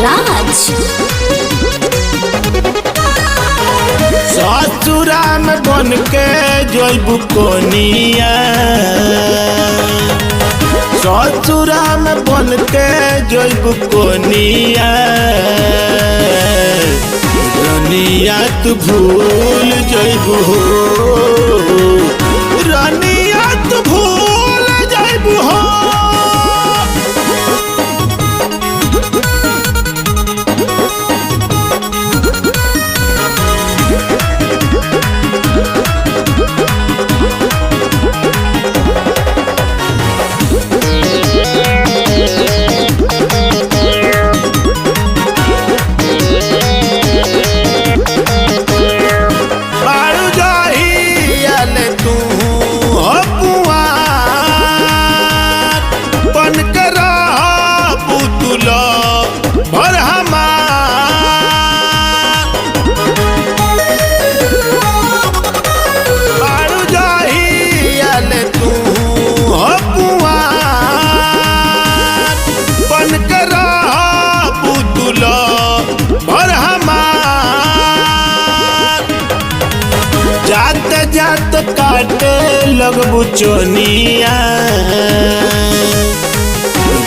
राज। ससुरा में बन के जइबू कोनिया, ससुरा में बन के जइबू कोनिया, रनिया तू भूल जइबू, रनिया तू भूल जइबू हो। जात जात काटे लगबू चोनिया,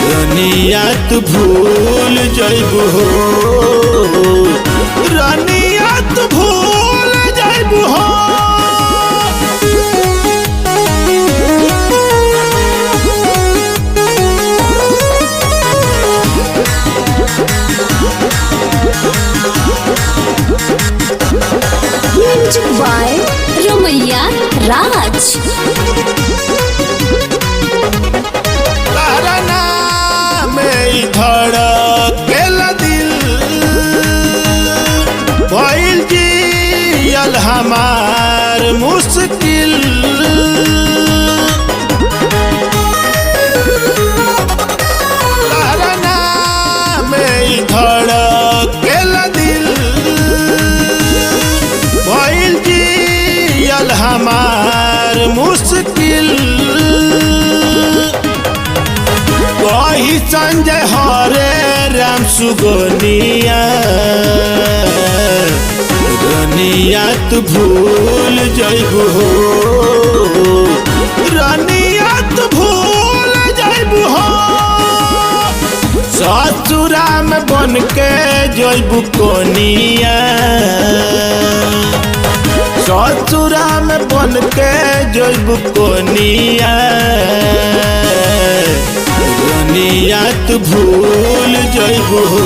रनिया तू भूल जइबू हो, रनिया तू भूल जइबू हो। म्यूजिक बाय रमैया राज। तारा नाम धड़केला दिल, भइल जियल हमार मुश्किल। तारा नाम धड़केला दिल, भइल जियल हमार मुश्किल। वही संजय हरे राम सुगनिया, रनिया तू भूल जइबू हो, रनिया तू भूल जइबू हो। ससुरा में बन के जइबू कोनिया, ससुरा में बन के जइबू कोनिया, रनिया तू भूल जइबू हो।